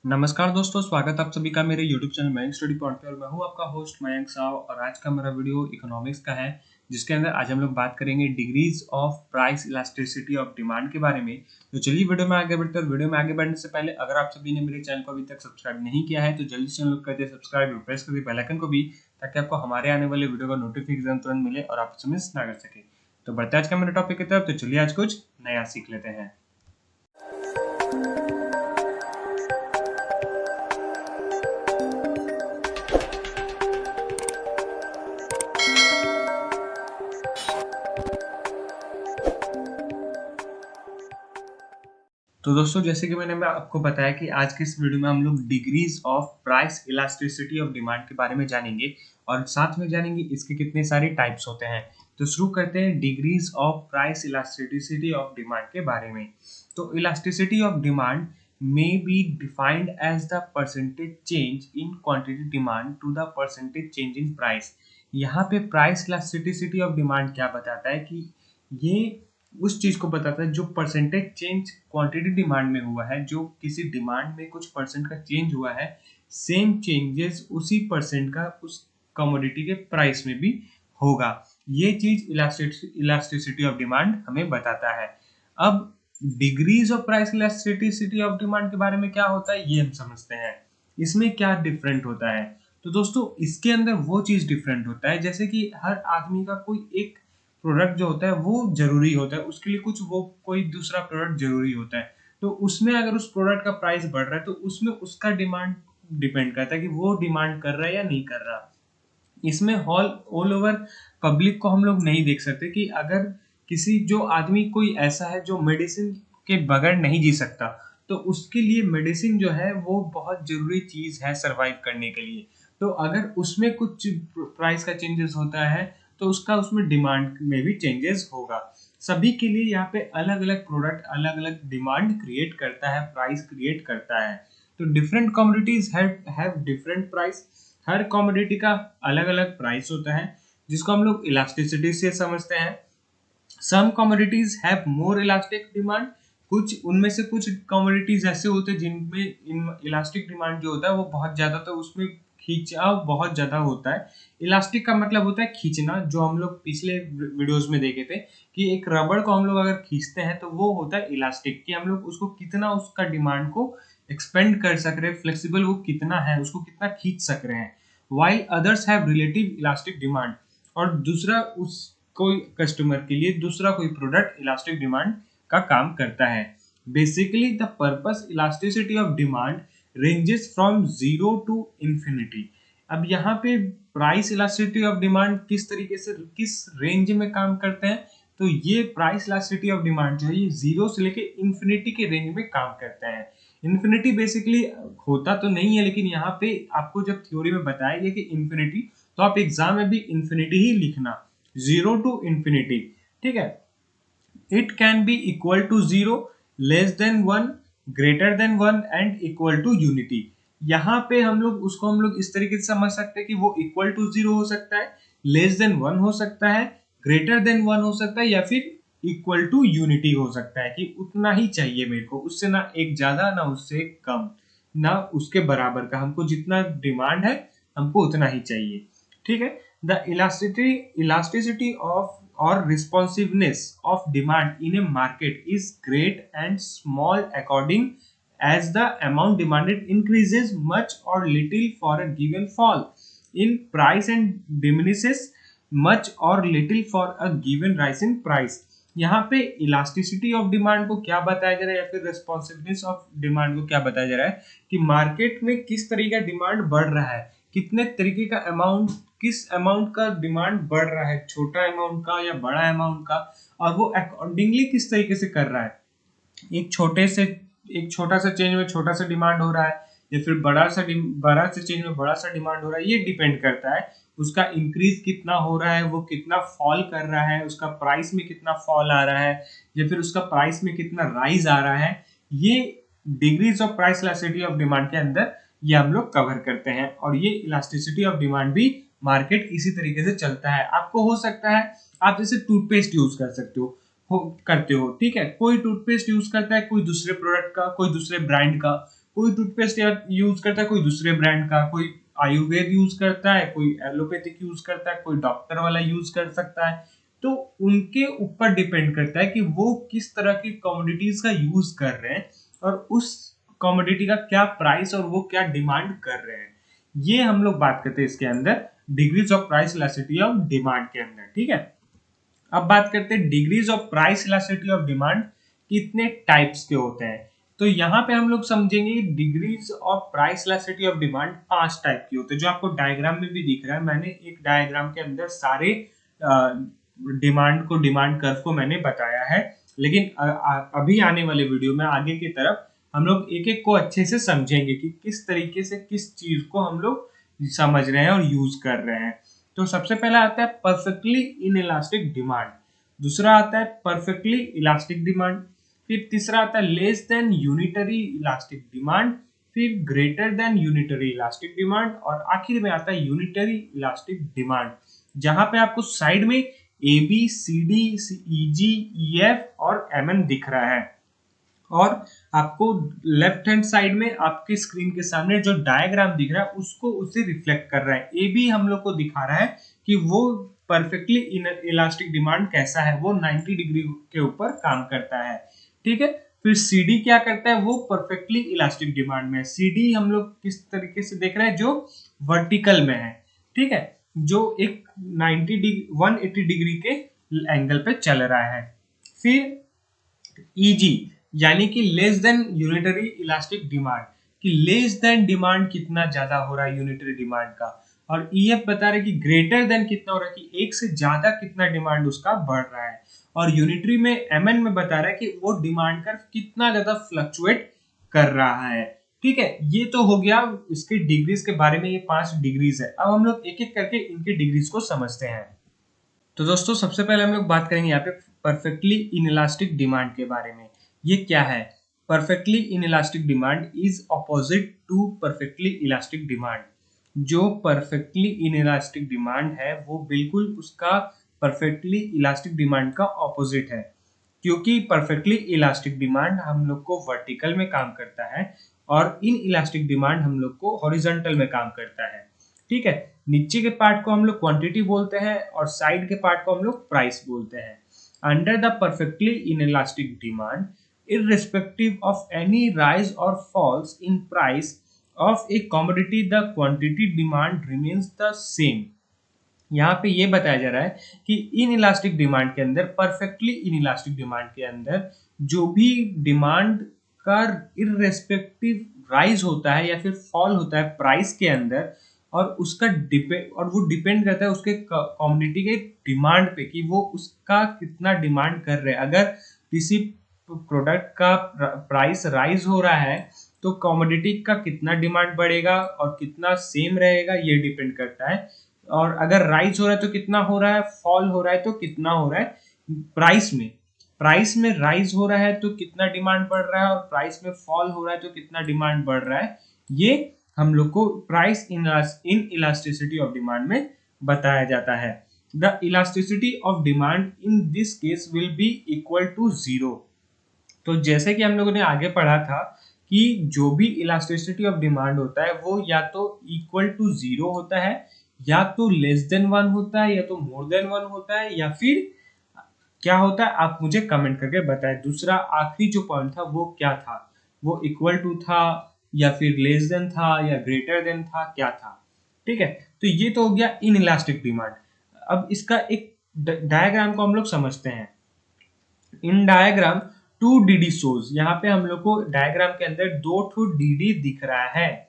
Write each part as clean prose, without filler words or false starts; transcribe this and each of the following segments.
नमस्कार दोस्तों, स्वागत आप सभी का मेरे YouTube channel Mayank study point पे। और मैं हूँ आपका होस्ट मयंक साव और आज का मेरा वीडियो इकोनॉमिक्स का है, जिसके अंदर आज हम लोग बात करेंगे degrees of price elasticity of demand के बारे में। तो चलिए वीडियो में आगे बढ़ते हैं। वीडियो में आगे बढ़ने से पहले अगर आप सभी ने मेरे चैनल को अभी तक सब्सक्राइब नहीं किया है तो जल्दी से चैनल को कर दे सब्सक्राइब और प्रेस कर दे बेल आइकन को भी, ताकि आपको हमारे आने वाले वीडियो का नोटिफिकेशन तुरंत मिले और आप उसे मिस ना कर सके। तो बढ़ते हैं आज का मेरे टॉपिक की तरफ। तो चलिए आज कुछ नया सीख लेते हैं। तो दोस्तों, जैसे कि मैंने आपको बताया कि आज के इस वीडियो में हम लोग degrees of price elasticity of demand के बारे में जानेंगे और साथ में जानेंगे इसके कितने सारे टाइप्स होते हैं। तो शुरू करते हैं degrees of price elasticity of demand के बारे में। तो elasticity of demand may be defined as the percentage change in quantity demand to the percentage change in price। यहाँ पे प्राइस इलास्टिसिटी ऑफ डिमांड क्या बताता है कि ये उस चीज को बताता है जो परसेंटेज चेंज क्वांटिटी डिमांड में हुआ है, जो किसी डिमांड में कुछ परसेंट का चेंज हुआ है, सेम चेंजेस उसी परसेंट का उस कमोडिटी के प्राइस में भी होगा। ये चीज इलास्टिसिटी ऑफ डिमांड हमें बताता है। अब degrees of price elasticity of demand के बारे में क्या होता है ये हम समझते हैं। इसमें क्या डिफरेंट होता है? तो दोस्तों, इसके अंदर वो चीज डिफरेंट होता है जैसे कि हर आदमी का कोई एक प्रोडक्ट जो होता है वो जरूरी होता है, उसके लिए कुछ वो कोई दूसरा प्रोडक्ट जरूरी होता है। तो उसमें अगर उस प्रोडक्ट का प्राइस बढ़ रहा है तो उसमें उसका डिमांड डिपेंड करता है कि वो डिमांड कर रहा है या नहीं कर रहा। इसमें ऑल ओवर पब्लिक को हम लोग नहीं देख सकते कि अगर किसी जो आदमी कोई ऐसा है जो मेडिसिन के बगैर नहीं जी सकता, तो उसके लिए मेडिसिन जो है वो बहुत जरूरी चीज है सरवाइव करने के लिए। तो अगर उसमें कुछ प्राइस का चेंजेस होता है तो उसका उसमें डिमांड में भी चेंजेस होगा। सभी के लिए यहाँ पे अलग अलग प्रोडक्ट अलग अलग डिमांड क्रिएट करता है, प्राइस क्रिएट करता है। तो different commodities have different price. Her commodity का अलग अलग प्राइस होता है, जिसको हम लोग इलास्टिसिटी से समझते हैं। Some commodities have more elastic demand. कुछ उनमें से कुछ कमोडिटीज ऐसे होते हैं जिनमें इलास्टिक डिमांड जो होता है वो बहुत ज्यादा, तो उसमें खींचाव बहुत ज्यादा होता है। इलास्टिक का मतलब होता है खींचना, जो हम लोग पिछले वीडियोस में देखे थे कि एक रबड़ को हम लोग अगर खींचते हैं तो वो होता है इलास्टिक, कि हम लोग उसको कितना उसका डिमांड को एक्सपेंड कर सक रहे हैं, फ्लेक्सिबल वो कितना है, उसको कितना खींच सक रहे हैं। While others have relative elastic demand. और दूसरा उस कोई कस्टमर के लिए दूसरा कोई प्रोडक्ट इलास्टिक डिमांड का काम करता है। Basically the purpose elasticity of demand ranges from zero to infinity. अब यहाँ पे प्राइस इलास्टिसिटी ऑफ डिमांड किस तरीके से किस रेंज में काम करते हैं, तो ये प्राइस इलास्टिसिटी ऑफ डिमांड जो है ये जीरो से लेके इंफिनिटी के रेंज में काम करते हैं। इंफिनिटी बेसिकली होता तो नहीं है, लेकिन यहाँ पे आपको जब थ्योरी में बताया गया कि इंफिनिटी, तो आप एग्जाम में भी इंफिनिटी ही लिखना, जीरो टू इंफिनिटी। ठीक है। It can be equal to zero, less than one, greater than one and equal to unity. यहाँ पे हम लोग इस तरीके से समझ सकते हैं कि वो इक्वल टू जीरो हो सकता है, लेस देन वन हो सकता है, ग्रेटर देन वन हो सकता है, या फिर इक्वल टू यूनिटी हो सकता है कि उतना ही चाहिए मेरे को, उससे ना एक ज्यादा ना उससे कम ना उसके बराबर का, हमको जितना डिमांड है हमको उतना ही चाहिए। ठीक है। The elasticity of or responsiveness of demand in a market is great and small according as the amount demanded increases much or little for a given fall in price and diminishes much or little for a given rise in price। यहाँ पे elasticity of demand को क्या बताया जा रहा है या फिर रेस्पॉन्सिवनेस ऑफ डिमांड को क्या बताया जा रहा है कि मार्केट में किस तरीके का डिमांड बढ़ रहा है, कितने तरीके का अमाउंट, किस अमाउंट का डिमांड बढ़ रहा है, छोटा अमाउंट का या बड़ा अमाउंट का, और वो अकॉर्डिंगली किस तरीके से कर रहा है। एक छोटा सा चेंज में छोटा सा डिमांड हो रहा है या फिर बड़ा से चेंज में बड़ा सा डिमांड हो रहा है, ये डिपेंड करता है उसका इंक्रीज कितना हो रहा है, वो कितना फॉल कर रहा है, उसका प्राइस में कितना फॉल आ रहा है या फिर उसका प्राइस में कितना राइज आ रहा है। ये degrees of price elasticity of demand के अंदर ये हम लोग कवर करते हैं। और ये इलास्टिसिटी ऑफ डिमांड भी मार्केट इसी तरीके से चलता है। आपको हो सकता है आप जैसे टूथपेस्ट यूज कर सकते करते हो, ठीक है, कोई टूथपेस्ट यूज करता है कोई दूसरे प्रोडक्ट का, कोई दूसरे ब्रांड का, कोई टूथपेस्ट यूज करता है कोई दूसरे ब्रांड का, कोई आयुर्वेद यूज करता है, कोई एलोपैथिक यूज करता है, कोई डॉक्टर वाला यूज कर सकता है। तो उनके ऊपर डिपेंड करता है कि वो किस तरह की कमोडिटीज का यूज कर रहे हैं और उस कमोडिटी का क्या प्राइस और वो क्या डिमांड कर रहे हैं। ये हम लोग बात करते हैं इसके अंदर degrees of price elasticity of demand के अंदर। ठीक है, अब बात करते हैं degrees of price elasticity of demand कितने टाइप्स के होते हैं। तो यहाँ पे हम लोग समझेंगे degrees of price elasticity of demand 5 type की होते हैं, जो आपको डायग्राम में भी दिख रहा है। मैंने एक डायग्राम के अंदर सारे डिमांड कर्व को मैंने बताया है, लेकिन अभी आने वाले वीडियो में आगे की तरफ हम लोग एक एक को अच्छे से समझेंगे कि किस तरीके से किस चीज को हम लोग समझ रहे हैं और यूज कर रहे हैं। तो सबसे पहला आता है परफेक्टली इनइलास्टिक डिमांड, दूसरा आता है परफेक्टली इलास्टिक डिमांड, फिर तीसरा आता है less than unitary elastic demand, फिर greater than unitary elastic demand और आखिर में आता है यूनिटरी इलास्टिक डिमांड, जहां पे आपको साइड में A B C D E G E F और एम एन दिख रहा है और आपको लेफ्ट हैंड साइड में आपके स्क्रीन के सामने जो डायग्राम दिख रहा है उसको उसे रिफ्लेक्ट कर रहा है। ए बी हम लोग को दिखा रहा है कि वो परफेक्टली इलास्टिक डिमांड कैसा है, वो 90 डिग्री के ऊपर काम करता है। ठीक है, फिर सी डी क्या करता है, वो परफेक्टली इलास्टिक डिमांड में। सी डी हम लोग किस तरीके से देख रहे हैं, जो वर्टिकल में है। ठीक है, जो एक 180 डिग्री के एंगल पे चल रहा है। फिर ईजी यानी कि less than unitary elastic demand, कि लेस देन डिमांड कितना ज्यादा हो रहा है यूनिटरी डिमांड का, और ईएफ बता रहे कि ग्रेटर देन कितना हो रहा है, कि एक से ज्यादा कितना डिमांड उसका बढ़ रहा है, और यूनिटरी में एमएन में बता रहा है कि वो डिमांड कर्व कितना ज्यादा फ्लक्चुएट कर रहा है। ठीक है, ये तो हो गया इसके डिग्रीज के बारे में, ये 5 डिग्रीज है। अब हम लोग एक एक करके इनके डिग्रीज को समझते हैं। तो दोस्तों सबसे पहले हम लोग बात करेंगे यहाँ पे परफेक्टली इनइलास्टिक डिमांड के बारे में। ये क्या है? Perfectly inelastic demand is opposite to perfectly elastic demand. जो परफेक्टली इनइलास्टिक डिमांड है वो बिल्कुल उसका परफेक्टली इलास्टिक डिमांड का ऑपोजिट है, क्योंकि परफेक्टली इलास्टिक डिमांड हम लोग को वर्टिकल में काम करता है और इन इलास्टिक डिमांड हम लोग को हॉरिजॉन्टल में काम करता है। ठीक है, नीचे के पार्ट को हम लोग क्वांटिटी बोलते हैं और साइड के पार्ट को हम लोग प्राइस बोलते हैं। Under the perfectly inelastic demand, irrespective of any rise or falls in price of a commodity, the quantity demand remains the same। यहाँ पे ये बताया जा रहा है कि इन इलास्टिक डिमांड के अंदर, परफेक्टली इन इलास्टिक डिमांड के अंदर जो भी डिमांड का इररेस्पेक्टिव राइज होता है या फिर फॉल होता है प्राइस के अंदर, और उसका वो डिपेंड करता है उसके कमोडिटी के डिमांड पे कि वो उसका कितना डिमांड कर रहे हैं। अगर किसी प्रोडक्ट का प्राइस राइज हो रहा है तो कमोडिटी का कितना डिमांड बढ़ेगा और कितना सेम रहेगा, ये डिपेंड करता है। और अगर राइज हो रहा है तो कितना हो रहा है, फॉल हो रहा है तो कितना हो रहा है प्राइस में राइज हो रहा है तो कितना डिमांड बढ़ रहा है, और प्राइस में फॉल हो रहा है तो कितना डिमांड बढ़ रहा है। ये हम लोग को price inelasticity of demand में बताया जाता है। The elasticity of demand in this case will be equal to 0। तो जैसे कि हम लोगों ने आगे पढ़ा था कि जो भी इलास्टिसिटी ऑफ डिमांड होता है वो या तो इक्वल टू 0 होता है, या तो लेस देन 1 होता है, या तो मोर देन 1 होता है, या फिर क्या होता है आप मुझे कमेंट करके बताएं। दूसरा आखिरी जो पॉइंट था वो क्या था, वो इक्वल टू था या फिर लेस देन था या ग्रेटर देन था, क्या था। ठीक है, तो ये तो हो गया इन इलास्टिक डिमांड। अब इसका एक डायग्राम को हम लोग समझते हैं। इन डायग्राम 2 डी शोज, यहाँ पे हम लोग को डायग्राम के अंदर 2 डी दिख रहा है,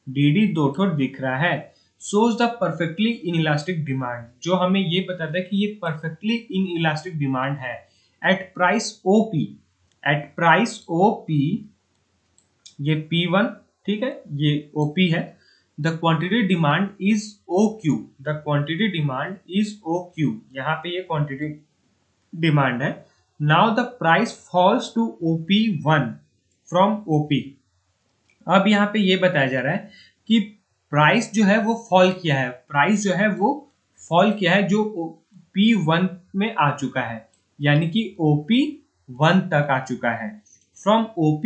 डी 2 दिख रहा है। shows the perfectly inelastic demand, जो हमें ये बताता है कि ये perfectly inelastic demand है at price OP, ये P1, ठीक है, ये OP है। the quantity demand is OQ, यहाँ पे ये quantity demand है। now the price falls to OP1 from OP। अब यहाँ पे ये बताया जा रहा है कि प्राइस जो है वो फॉल किया है, जो P1 में आ चुका है, यानी कि OP1 तक आ चुका है। From OP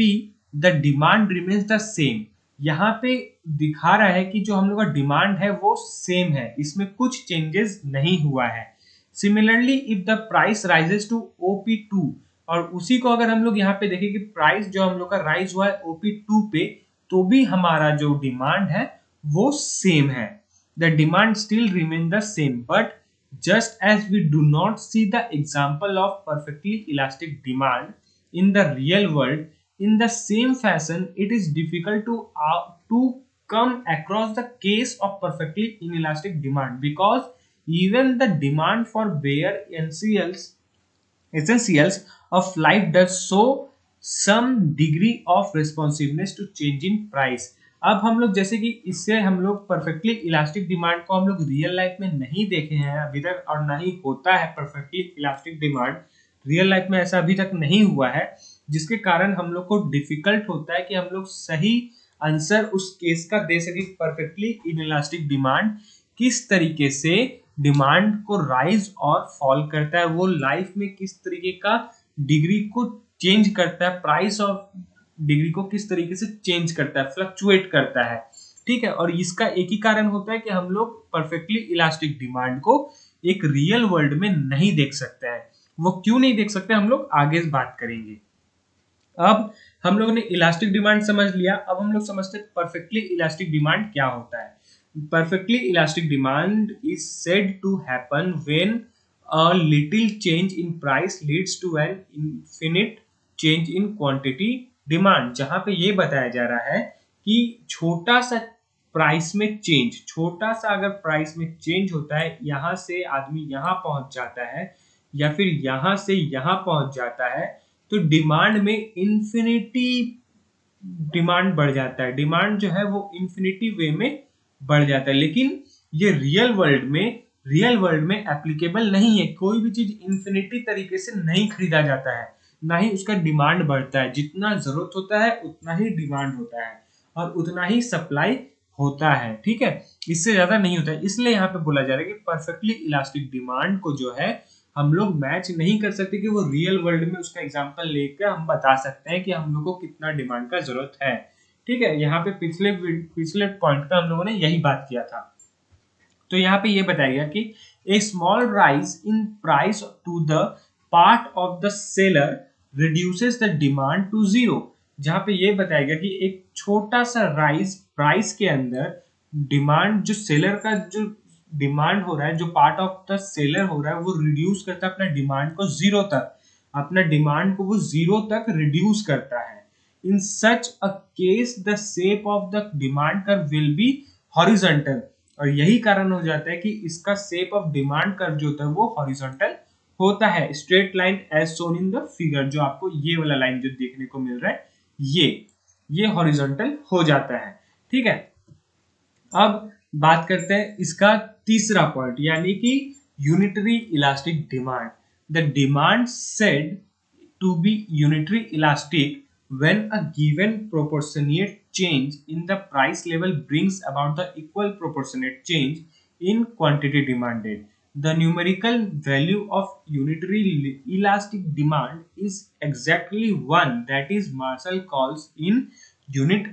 the demand remains the same. यहाँ पे दिखा रहा है कि जो हम लोग का डिमांड है वो सेम है, इसमें कुछ चेंजेस नहीं हुआ है। Similarly if the price rises to OP2, और उसी को अगर हम लोग यहाँ पे देखें कि प्राइस जो हम लोग का राइज हुआ है OP2 पे, तो भी हमारा जो डिमांड है वो सेम है। The demand still remain the same, but just as we do not see the example of perfectly elastic demand in the real world, in the same fashion it is difficult to come across the case of perfectly inelastic demand, because even the demand for bare essentials of life does show some degree of responsiveness to change in price। अब हम लोग जैसे कि इससे हम लोग perfectly elastic demand को हम लोग रियल लाइफ में नहीं देखे हैं अभी तक, और ना ही होता है perfectly elastic demand real life में, ऐसा अभी तक नहीं हुआ है, जिसके कारण हम लोग को डिफिकल्ट होता है कि हम लोग सही आंसर उस केस का दे सके। परफेक्टली इनइलास्टिक डिमांड किस तरीके से डिमांड को राइज और फॉल करता है, वो लाइफ में किस तरीके का डिग्री को चेंज करता है, प्राइस ऑफ डिग्री को किस तरीके से चेंज करता है, फ्लक्चुएट करता है। ठीक है, और इसका एक ही कारण होता है कि हम लोग परफेक्टली इलास्टिक डिमांड को एक रियल वर्ल्ड में नहीं देख सकते हैं। वो क्यों नहीं देख सकते, हम लोग आगे बात करेंगे। अब हम लोगों ने इलास्टिक डिमांड समझ लिया, अब हम लोग समझते हैं परफेक्टली इलास्टिक डिमांड क्या होता है। Perfectly elastic demand is said to happen when a little change in price leads to an infinite change in quantity demand। जहां पे ये बताया जा रहा है कि छोटा सा प्राइस में चेंज, छोटा सा अगर प्राइस में चेंज होता है, यहां से आदमी यहां पहुंच जाता है या फिर यहां से यहां पहुंच जाता है, तो डिमांड में इन्फिनिटी डिमांड बढ़ जाता है। डिमांड जो है वो इन्फिनिटी वे में बढ़ जाता है, लेकिन ये रियल वर्ल्ड में एप्लीकेबल नहीं है। कोई भी चीज इन्फिनिटी तरीके से नहीं खरीदा जाता है, ना ही उसका डिमांड बढ़ता है। जितना जरूरत होता है उतना ही डिमांड होता है और उतना ही सप्लाई होता है। ठीक है, इससे ज्यादा नहीं होता है। इसलिए यहाँ पे बोला जा रहा है कि परफेक्टली इलास्टिक डिमांड को जो है हम लोग मैच नहीं कर सकते कि वो रियल वर्ल्ड में उसका एग्जांपल लेकर हम बता सकते हैं कि हम लोग को कितना डिमांड का जरूरत है। ठीक है, यहाँ पे पिछले पॉइंट पे हम लोगों ने यही बात किया था। तो यहाँ पे ये बताया गया कि a small rise in price to the part of the seller reduces the demand to zero. जहाँ पे ये बताया गया कि एक छोटा सा राइज प्राइस के अंदर डिमांड, जो सेलर का जो डिमांड हो रहा है, जो पार्ट ऑफ द सेलर हो रहा है, वो रिड्यूस करता है अपना डिमांड को जीरो तक, अपना डिमांड को वो जीरो तक रिड्यूस करता है। In such a case, the shape of the demand curve will be horizontal। और यही कारण हो जाता है कि इसका shape of demand curve जो होता है वो horizontal होता है, straight line as shown in the figure। जो आपको ये वाला लाइन जो देखने को मिल रहा है, ये horizontal हो जाता है। ठीक है, अब बात करते हैं इसका तीसरा पॉइंट, यानी कि unitary elastic demand. The demand said to be unitary elastic when a given proportionate change in the price level brings about the equal proportionate change in quantity demanded। The numerical value of unitary elastic demand is exactly one that is Marshall calls in unit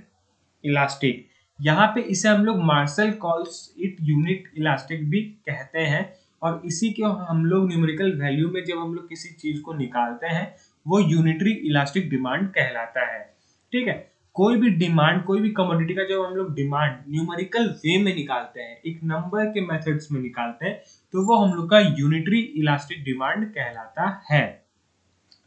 elastic। यहाँ पे इसे हम लोग Marshall calls it unit elastic भी कहते हैं, और इसी के हम लोग न्यूमेरिकल वैल्यू में जब हम लोग किसी चीज को निकालते हैं वो यूनिटरी इलास्टिक डिमांड कहलाता है। ठीक है, कोई भी डिमांड, कोई भी कमोडिटी का जब हम लोग डिमांड न्यूमेरिकल वे में निकालते हैं, एक नंबर के मेथड्स में निकालते हैं, तो वो हम लोग का यूनिटरी इलास्टिक डिमांड कहलाता है।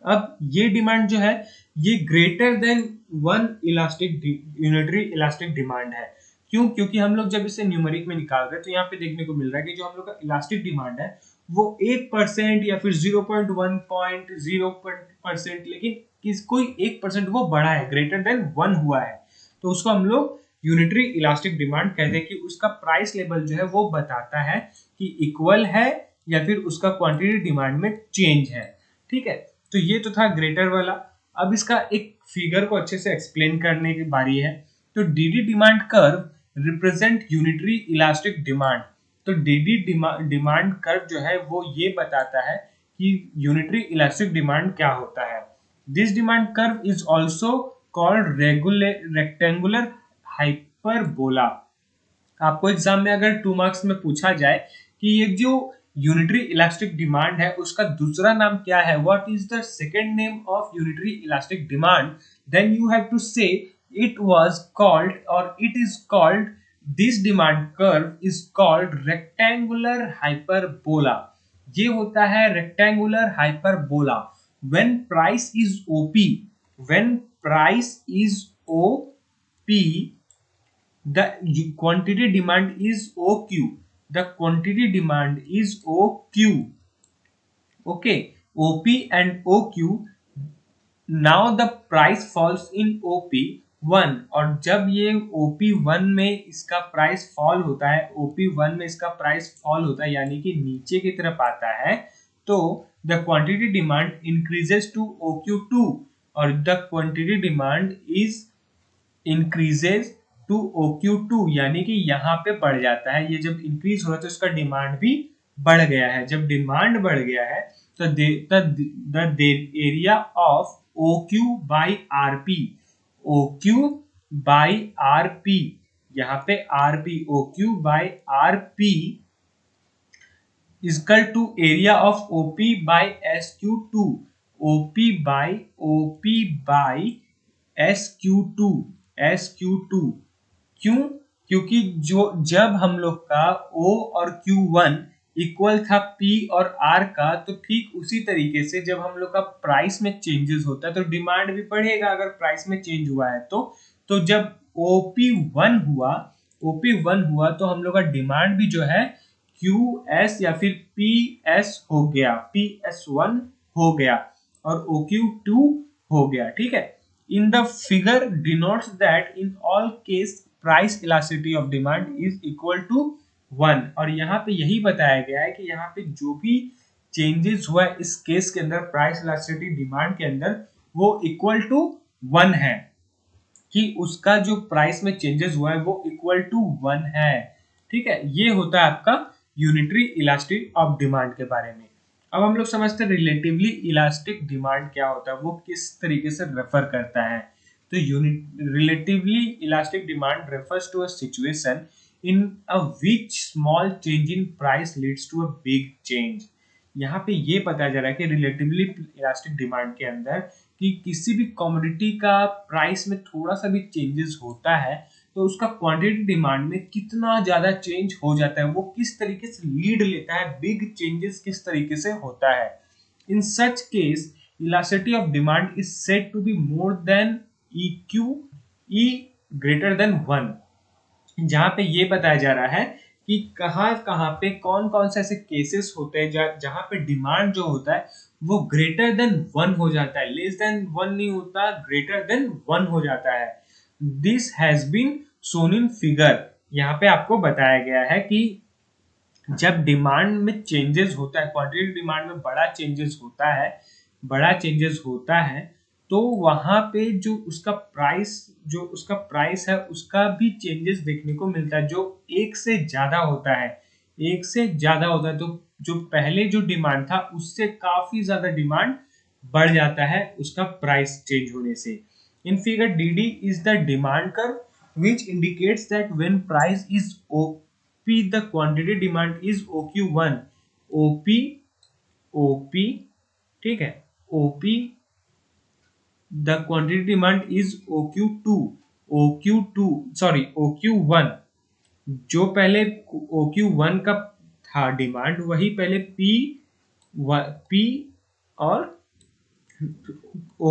अब ये डिमांड जो है ये greater than one elastic unitary elastic demand है। क्यों? क्योंकि हम लोग जब इसे न्यूमेरिक में निकाल रहे हैं तो यहाँ पे देखने को मिल रहा है कि जो हम लोग का इलास्टिक डिमांड है वो 1% या फिर 0.1% लेकिन कोई 1% वो बड़ा है, ग्रेटर देन 1 हुआ है, तो उसको हम लोग यूनिटरी इलास्टिक डिमांड कहते हैं कि उसका प्राइस लेवल जो है वो बताता है कि इक्वल है या फिर उसका क्वांटिटी डिमांड में चेंज है। ठीक है, तो ये तो था ग्रेटर वाला। अब इसका एक फिगर को अच्छे से एक्सप्लेन करने की बारी है। तो DD demand curve represent unitary elastic demand. तो डीडी डिमांड कर्व जो है वो ये बताता है कि यूनिटरी इलास्टिक डिमांड क्या होता है। This demand curve is also called rectangular hyperbola. आपको एग्जाम में अगर 2 मार्क्स में पूछा जाए कि ये जो यूनिटरी इलास्टिक डिमांड है उसका दूसरा नाम क्या है, what is the second name of unitary elastic demand, then you have to say it was called और it is called, this demand curve is called rectangular hyperbola. ये होता है rectangular hyperbola when price is OP, when price is OP the quantity demand is OQ, the quantity demand is OQ, okay, OP and OQ, now the price falls in OP1, और जब ये OP1 में इसका price fall होता है, OP1 में इसका price fall होता है यानी कि नीचे की तरफ आता है, तो the quantity demand increases to OQ2 और the quantity demand is increases to OQ2 यानी कि यहाँ पे बढ़ जाता है। ये जब इंक्रीज हो रहा है तो इसका डिमांड भी बढ़ गया है। जब डिमांड बढ़ गया है तो the area of OQ by RP, OQ by RP, यहाँ पे RP, OQ by RP equal to area of OP by SQ2, OP by SQ2। क्यों? क्योंकि जब हम लोग का O और Q1 इक्वल था P और R का, तो ठीक उसी तरीके से जब हम लोग का प्राइस में चेंजेस होता है तो डिमांड भी बढ़ेगा अगर प्राइस में चेंज हुआ है तो जब OP1 हुआ तो हम लोग का डिमांड भी जो है QS या फिर PS हो गया, PS1 हो गया और OQ2 हो गया, ठीक है। In the figure denotes that in all case price elasticity of demand is equal to 1, और यहाँ पे यही बताया गया है कि यहाँ पे जो भी चेंजेस हुआ है इस केस के अंदर प्राइस इलास्टिसिटी डिमांड के अंदर वो इक्वल टू 1 है, कि उसका जो प्राइस में चेंजेस हुआ है वो इक्वल टू 1 है, ठीक है। ये होता है आपका यूनिटरी इलास्टिक ऑफ डिमांड के बारे में। अब हम लोग समझते हैं रिलेटिवली इलास्टिक डिमांड क्या होता है, वो किस तरीके से रेफर करता है। तो relatively elastic demand refers to a situation in a which small change in price leads to a big change. यहाँ पे ये बताया जा रहा है कि रिलेटिवली इलास्टिक डिमांड के अंदर कि किसी भी कमोडिटी का प्राइस में थोड़ा सा भी चेंजेस होता है तो उसका क्वांटिटी डिमांड में कितना ज्यादा चेंज हो जाता है, वो किस तरीके से लीड लेता है, बिग चेंजेस किस तरीके से होता है। In such case elasticity of demand is said to be more than EQ, E greater than 1। जहां पे ये बताया जा रहा है कि कहां पे कौन कौन से ऐसे केसेस होते हैं जहां पे डिमांड जो होता है वो ग्रेटर देन 1 हो जाता है, लेस देन 1 नहीं होता, ग्रेटर देन 1 हो जाता है। This has been shown in figure. यहाँ पे आपको बताया गया है कि जब डिमांड में चेंजेस होता है, क्वांटिटी डिमांड में बड़ा चेंजेस होता है तो वहां पे जो उसका प्राइस है उसका भी चेंजेस देखने को मिलता है, जो एक से ज्यादा होता है तो जो पहले जो डिमांड था उससे काफी ज्यादा डिमांड बढ़ जाता है उसका प्राइस चेंज होने से। In figure DD is the demand curve which indicates that when price is OP the quantity demand is OQ1, OP, ठीक है, OP the quantity demand is OQ1। जो पहले OQ1 का था डिमांड वही पहले P और O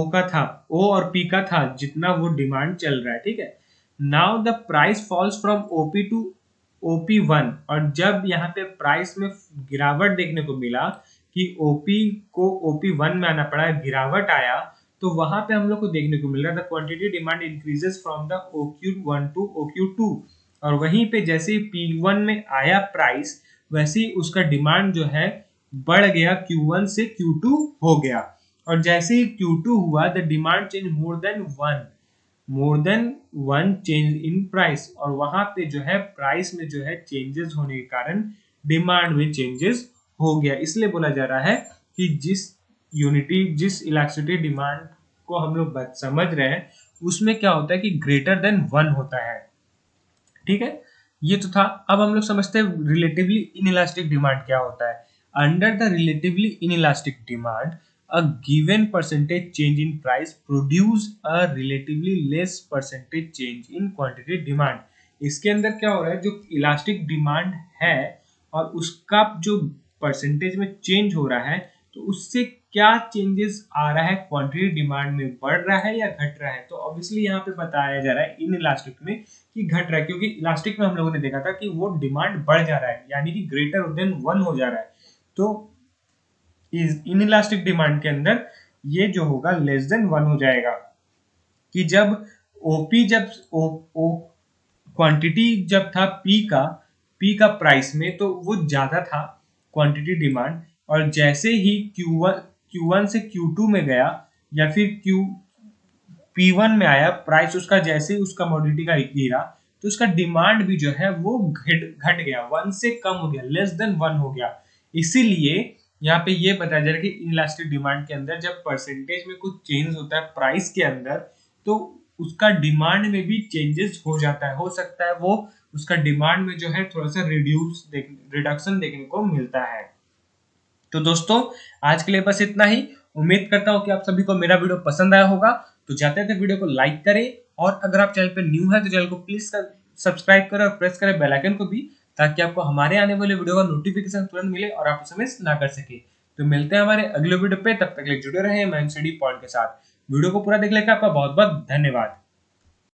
और P का था, जितना वो डिमांड चल रहा है, ठीक है। Now the price falls from OP to OP1, और जब यहाँ पे प्राइस में गिरावट देखने को मिला कि OP को OP1 में आना पड़ा, गिरावट आया, तो वहां पे हम लोग को देखने को मिल रहा था quantity demand increases from the OQ1 to OQ2, और वहीं पे जैसे ही P1 में आया प्राइस वैसे ही उसका डिमांड जो है बढ़ गया, Q1 से Q2 हो गया, और जैसे ही Q2 हुआ the demand change more than one change in price, और वहां पे जो है प्राइस में जो है चेंजेस होने के कारण डिमांड में चेंजेस हो गया। इसलिए बोला जा रहा है कि जिस इलास्टिसिटी डिमांड को हम लोग समझ रहे हैं उसमें क्या होता है कि ग्रेटर देन 1 होता है। ठीक है, ये तो था। अब हम लोग समझते हैं रिलेटिवली इनइलास्टिक डिमांड क्या होता है। Under the relatively inelastic demand, a given percentage change in price produce a relatively less percentage change in quantity demand। इसके अंदर क्या हो रहा है, जो इलास्टिक डिमांड है और उसका जो परसेंटेज में चेंज हो रहा है, तो उससे क्या चेंजेस आ रहा है, क्वांटिटी डिमांड में बढ़ रहा है या घट रहा है। तो ऑब्वियसली यहाँ पे बताया जा रहा है इन इलास्टिक में कि घट रहा है, क्योंकि इलास्टिक में हम लोगों ने देखा था कि वो डिमांड बढ़ जा रहा है, यानी कि ग्रेटर देन 1 हो जा रहा है। तो इस इन इलास्टिक डिमांड के अंदर ये जो होगा लेस देन 1 हो जाएगा, कि जब ओपी जब ओ क्वांटिटी जब था पी का प्राइस में, तो वो ज्यादा था क्वांटिटी डिमांड, और जैसे ही Q1 से Q2 में गया या फिर P1 में आया, प्राइस उसका जैसे ही उस कमोडिटी का गिरा, तो उसका डिमांड भी जो है वो घट गया, 1 से कम हो गया, लेस देन 1 हो गया। इसीलिए यहाँ पे ये बताया जा रहा है कि इनइलास्टिक डिमांड के अंदर जब परसेंटेज में कुछ चेंज होता है प्राइस के अंदर, तो उसका डिमांड में भी चेंजेस हो जाता है, हो सकता है वो उसका डिमांड में जो है थोड़ा सा रिडक्शन देखने को मिलता है। तो दोस्तों, आज के लिए बस इतना ही। उम्मीद करता हूँ कि आप सभी को मेरा वीडियो पसंद आया होगा। तो जाते थे वीडियो को लाइक करें, और अगर आप चैनल पर न्यू है तो चैनल को प्लीज सब्सक्राइब करें और प्रेस करें बेल आइकन को भी, ताकि आपको हमारे आने वाले वीडियो का नोटिफिकेशन तुरंत मिले और आप उसे मिस ना कर सके। तो मिलते हैं हमारे अगले वीडियो पे, तब तक के लिए जुड़े रहे मैं स्टडी पॉइंट के साथ। वीडियो को पूरा देखने के लिए आपका बहुत बहुत धन्यवाद।